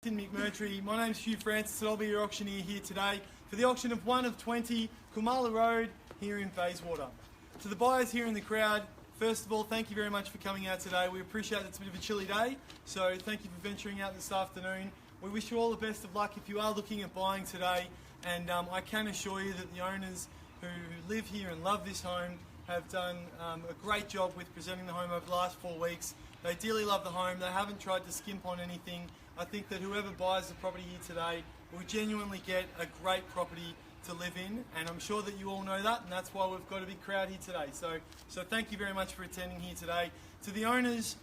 McMurtry. My name's Hugh Francis and I'll be your auctioneer here today for the auction of 1 of 20 Kumala Road here in Bayswater. To the buyers here in the crowd, first of all, thank you very much for coming out today. We appreciate it's a bit of a chilly day, so thank you for venturing out this afternoon. We wish you all the best of luck if you are looking at buying today, and I can assure you that the owners who live here and love this home have done a great job with presenting the home over the last 4 weeks. They dearly love the home. They haven't tried to skimp on anything. I think that whoever buys the property here today will genuinely get a great property to live in, and I'm sure that you all know that, and that's why we've got a big crowd here today. So thank you very much for attending here today. To the owners,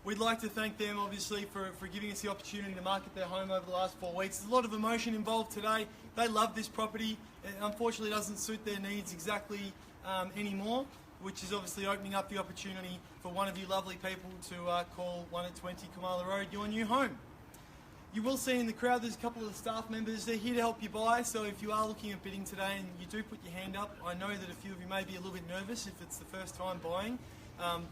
we'd like to thank them obviously for giving us the opportunity to market their home over the last 4 weeks. There's a lot of emotion involved today. They love this property. It unfortunately doesn't suit their needs exactly anymore, which is obviously opening up the opportunity for one of you lovely people to call 1 at 20 Kumala Road your new home. You will see in the crowd there's a couple of the staff members. They're here to help you buy, so if you are looking at bidding today and you do put your hand up, I know that a few of you may be a little bit nervous if it's the first time buying.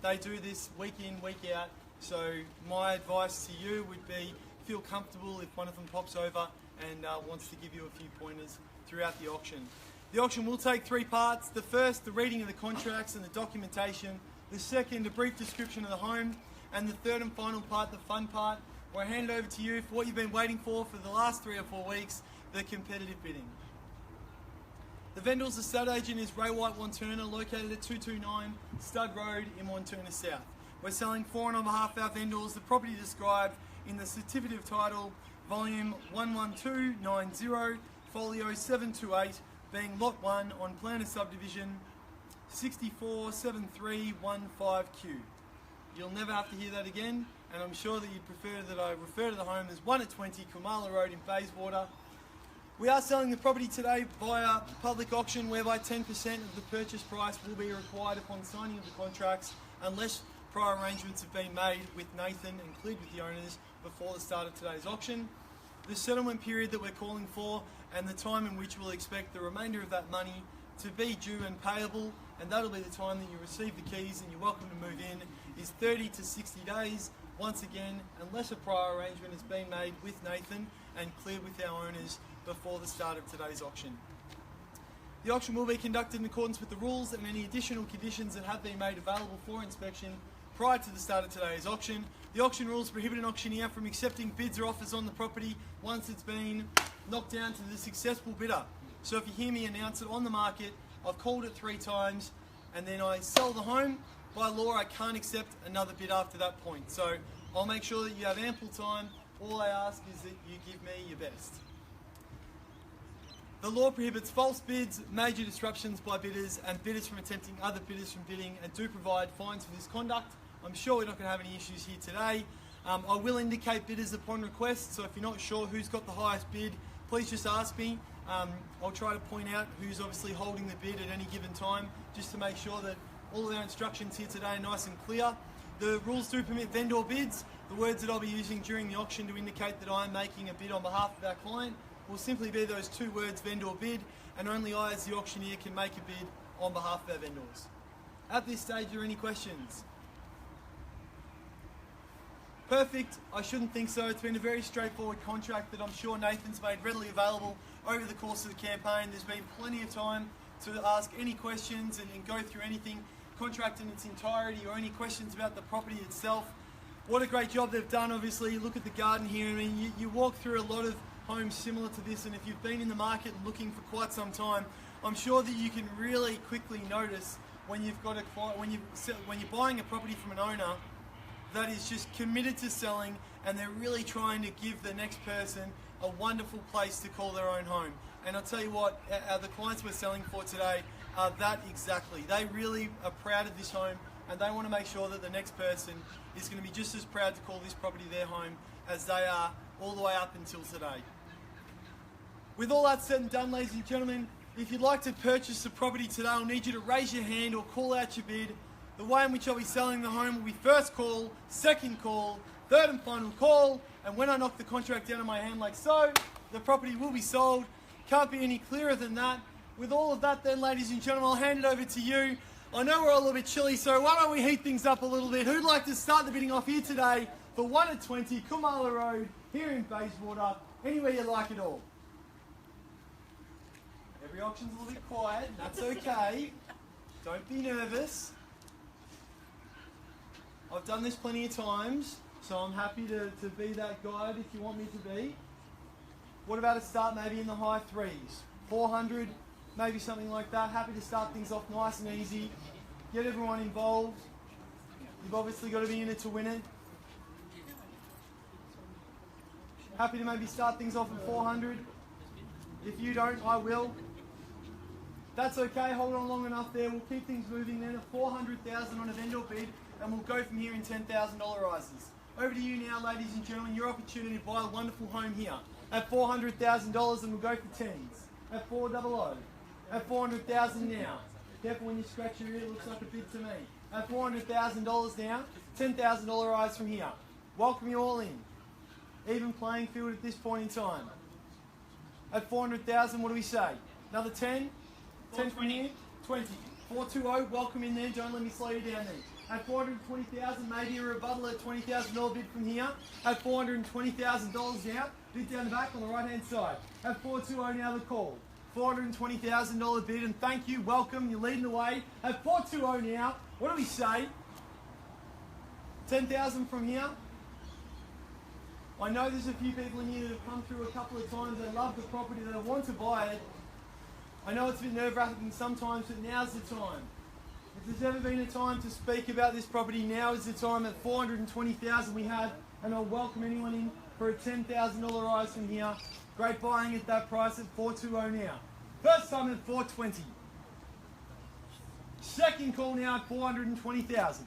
They do this week in, week out, so my advice to you would be feel comfortable if one of them pops over and wants to give you a few pointers throughout the auction. The auction will take 3 parts. The first, the reading of the contracts and the documentation. The second, a brief description of the home. And the third and final part, the fun part, where I hand it over to you for what you've been waiting for the last 3 or 4 weeks, the competitive bidding. The vendor's estate agent is Ray White Wanturna, located at 229 Stud Road in Wanturna South. We're selling for and on behalf of our vendors the property described in the certificate of title, volume 11290, folio 728, being Lot 1 on plan of subdivision 647315Q. You'll never have to hear that again, and I'm sure that you'd prefer that I refer to the home as 1 at 20 Kumala Road in Bayswater. We are selling the property today via public auction, whereby 10% of the purchase price will be required upon signing of the contracts unless prior arrangements have been made with Nathan and cleared with the owners before the start of today's auction. The settlement period that we're calling for and the time in which we'll expect the remainder of that money to be due and payable, and that'll be the time that you receive the keys and you're welcome to move in, is 30 to 60 days, once again, unless a prior arrangement has been made with Nathan and cleared with our owners before the start of today's auction. The auction will be conducted in accordance with the rules and any additional conditions that have been made available for inspection prior to the start of today's auction. The auction rules prohibit an auctioneer from accepting bids or offers on the property once it's been knocked down to the successful bidder. So if you hear me announce it on the market, I've called it 3 times, and then I sell the home, by law I can't accept another bid after that point. So I'll make sure that you have ample time. All I ask is that you give me your best. The law prohibits false bids, major disruptions by bidders, and bidders from attempting other bidders from bidding, and do provide fines for this conduct. I'm sure we're not going to have any issues here today. I will indicate bidders upon request, so if you're not sure who's got the highest bid, please just ask me. I'll try to point out who's obviously holding the bid at any given time, just to make sure that all of our instructions here today are nice and clear. The rules do permit vendor bids. The words that I'll be using during the auction to indicate that I'm making a bid on behalf of our client will simply be those 2 words, vendor bid, and only I as the auctioneer can make a bid on behalf of our vendors. At this stage, are there any questions? Perfect. I shouldn't think so. It's been a very straightforward contract that I'm sure Nathan's made readily available over the course of the campaign. There's been plenty of time to ask any questions and go through anything, contract in its entirety, or any questions about the property itself. What a great job they've done. Obviously, look at the garden here. I mean, you walk through a lot of homes similar to this, and if you've been in the market looking for quite some time, I'm sure that you can really quickly notice when you're buying a property from an owner that is just committed to selling, and they're really trying to give the next person a wonderful place to call their own home. And I'll tell you what, the clients we're selling for today are that exactly. They really are proud of this home, and they want to make sure that the next person is going to be just as proud to call this property their home as they are all the way up until today. With all that said and done, ladies and gentlemen, if you'd like to purchase the property today, I'll need you to raise your hand or call out your bid. The way in which I'll be selling the home will be first call, second call, third and final call, and when I knock the contract down in my hand like so, the property will be sold. Can't be any clearer than that. With all of that then, ladies and gentlemen, I'll hand it over to you. I know we're all a little bit chilly, so why don't we heat things up a little bit? Who'd like to start the bidding off here today for 1 at 20 Kumala Road here in Bayswater, anywhere you like it all. Every auction's a little bit quiet, that's okay. Don't be nervous. I've done this plenty of times, so I'm happy to be that guide if you want me to be. What about a start maybe in the high threes? 400, maybe something like that. Happy to start things off nice and easy. Get everyone involved. You've obviously got to be in it to win it. Happy to maybe start things off at 400. If you don't, I will. That's okay, hold on long enough there. We'll keep things moving then at 400,000 on a vendor bid, and we'll go from here in $10,000 rises. Over to you now, ladies and gentlemen, your opportunity to buy a wonderful home here at $400,000, and we'll go for tens at 400, at 400,000 now. Careful when you scratch your ear, it looks like a bid to me. At $400,000 now, $10,000 rise from here. Welcome you all in. Even playing field at this point in time. At 400,000, what do we say? Another 10? 10 from here? 20. 420, welcome in there, don't let me slow you down there. At 420,000, maybe a rebuttal at $20,000 bid from here. At $420,000 now, bid down the back on the right hand side. At 420 now the call. $420,000 bid, and thank you, welcome, you're leading the way. At 420 now, what do we say? 10,000 from here. I know there's a few people in here that have come through a couple of times, they love the property, they want to buy it. I know it's a bit nerve-wracking sometimes, but now's the time. If there's ever been a time to speak about this property, now is the time. At 420,000 we have, and I'll welcome anyone in for a $10,000 rise from here. Great buying at that price at 420 now. First time at 420. Second call now at 420,000.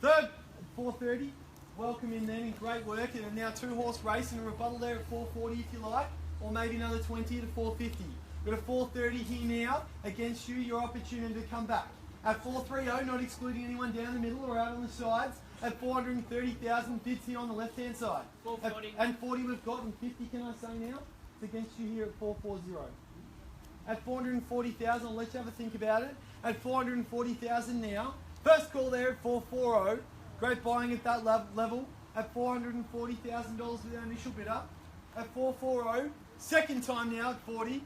Third at 430. Welcome in then, great work, and now 2-horse race and a rebuttal there at 440 if you like, or maybe another 20 to 450. We've got a 430 here now against you, your opportunity to come back. At 430, not excluding anyone down the middle or out on the sides. At 430,000, bids here on the left hand side. 440. And 40 we've got, and 50 can I say now? It's against you here at 440. At 440,000, I'll let you have a think about it. At 440,000 now. First call there at 440. Great buying at that level at $440,000 with our initial bidder. At 440. Second time now at 40.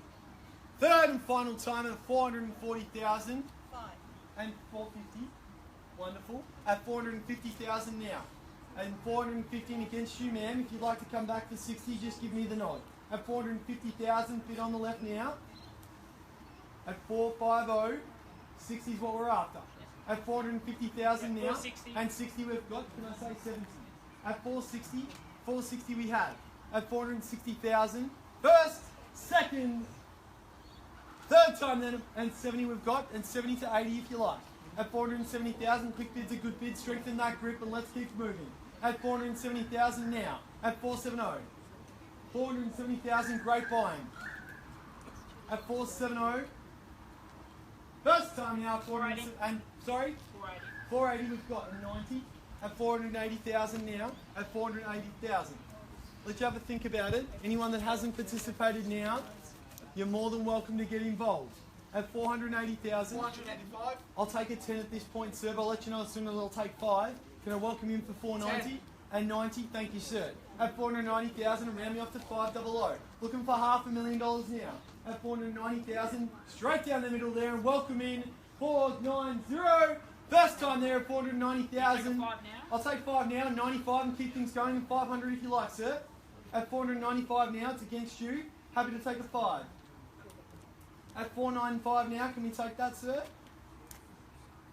Third and final time at 440,000. And 450. Wonderful. At 450,000 now. And 415 against you, ma'am. If you'd like to come back for 60, just give me the nod. At 450,000, bid on the left now. At 450, 60 is what we're after. At 450,000 now, and 60 we've got, can I say 70? At 460, 460 we have. At 460,000, first, second, third time then, and 70 we've got, and 70 to 80 if you like. At 470,000, quick bid's a good bid, strengthen that grip and let's keep moving. At 470,000 now, at 470. 470,000, great buying. At 470, first time now, 480, and sorry? 480. 480 we've got, and 90. At 480,000 now, at 480,000. Let you have a think about it. Anyone that hasn't participated now, you're more than welcome to get involved. At 480,000. 485. I'll take a 10 at this point, sir, but I'll let you know as soon as I'll take 5. Can I welcome him for 490? 10. And 90, thank you, sir. At 490,000, and round me off to 500. Looking for $500,000 now. At 490,000, straight down the middle there, and welcome in 490. First time there at 490,000. I'll take 5 now, 95, and keep things going, and 500 if you like, sir. At 495 now, it's against you. Happy to take a 5. At 495 now, can we take that, sir?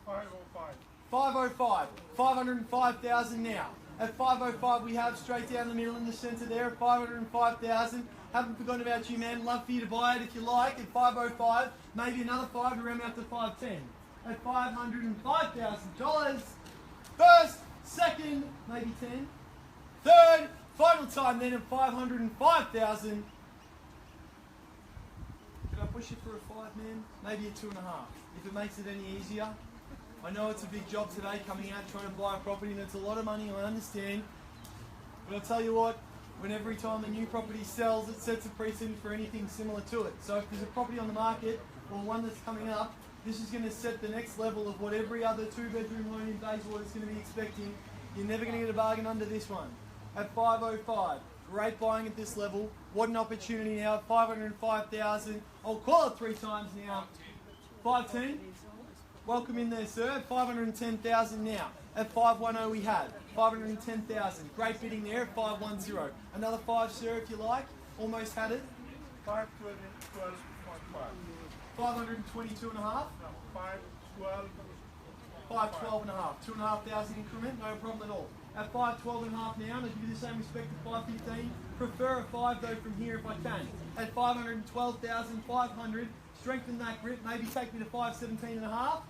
505. 505. 505,000 now. At 505 we have straight down the middle in the centre there at 505,000. Haven't forgotten about you, man. Love for you to buy it if you like. At 505, maybe another 5 to round out to 510. At $505,000. First, second, maybe 10. Third, final time then at 505,000. Could I push you for a 5, man? Maybe a 2.5, if it makes it any easier. I know it's a big job today coming out trying to buy a property and it's a lot of money, I understand. But I'll tell you what, when every time a new property sells, it sets a precedent for anything similar to it. So if there's a property on the market or one that's coming up, this is going to set the next level of what every other 2-bedroom home in Bayswater is going to be expecting. You're never going to get a bargain under this one. At 505, great buying at this level. What an opportunity now at 505,000. I'll call it 3 times now. 510. Welcome in there, sir. 510,000 now. At 510 we had 510,000. Great bidding there at 510. Another 5, sir, if you like. Almost had it. 512.5. 522 and a half. No, 512. 512 and a half. 2,500 increment, no problem at all. At 512 and a half now, and I'll give you the same respect at 515. Prefer a 5 though from here if I can. At 512,500, strengthen that grip. Maybe take me to 517 and a half.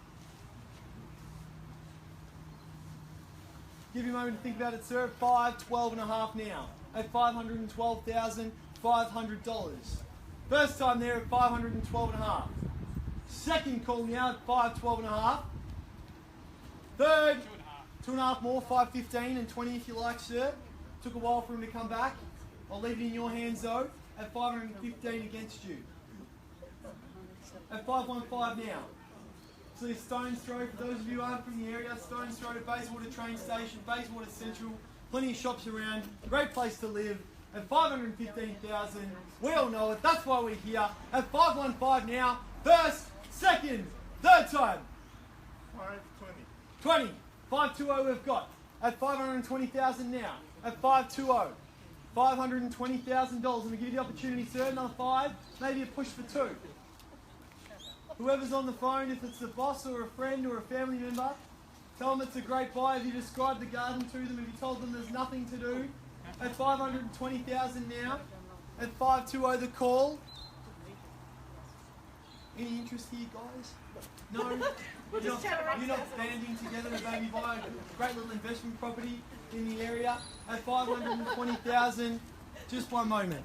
Give you a moment to think about it, sir. 512 and a half now. At $512,500. First time there at 512 and a half. Second call now at 512 and a half. Third, 2.5 more, 515 and 20 if you like, sir. Took a while for him to come back. I'll leave it in your hands though. At 515 against you. At 515 now. So a stone's throw, for those of you who aren't from the area, stone's throw to Bayswater train station, Bayswater Central, plenty of shops around, great place to live. At 515,000, we all know it, that's why we're here. At 515 now, first, second, third time. 520. 20, 520 we've got. At 520,000 now. At 520, $520,000. I'm going to give you the opportunity, sir, another 5, maybe a push for 2. Whoever's on the phone, if it's the boss or a friend or a family member, tell them it's a great buy. Have you described the garden to them? Have you told them there's nothing to do? At 520,000 now. At 520 the call. Any interest here, guys? No? You're not banding together to maybe buy a great little investment property in the area. At 520,000, just one moment.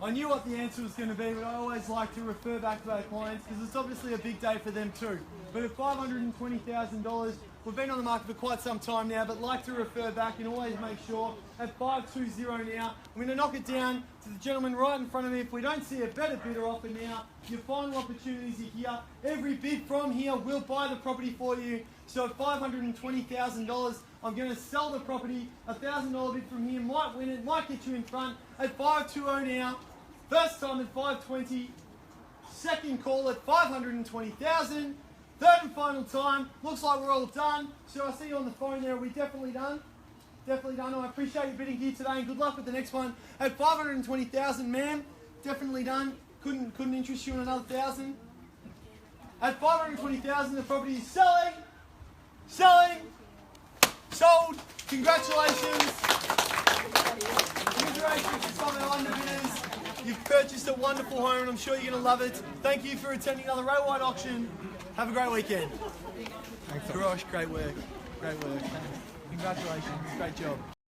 I knew what the answer was going to be, but I always like to refer back to our clients because it's obviously a big day for them too. But at $520,000, we've been on the market for quite some time now, but like to refer back and always make sure. At 520 now, I'm going to knock it down to the gentleman right in front of me. If we don't see a better bidder offer now, your final opportunities are here. Every bid from here will buy the property for you. So at $520,000, I'm going to sell the property. $1,000 bid from here might win it, might get you in front. At 520 now. First time at 520, second call at 520,000, third and final time. Looks like we're all done. So I see you on the phone there. Are we definitely done? Definitely done. I appreciate you bidding here today and good luck with the next one. At 520,000, ma'am, definitely done. Couldn't interest you in another 1,000. At 520,000, the property is selling, sold. Congratulations. Congratulations to some of our underbidders. You've purchased a wonderful home and I'm sure you're going to love it. Thank you for attending another road-wide auction. Have a great weekend. Thanks, Rosh. Great work. Great work. Congratulations. Great job.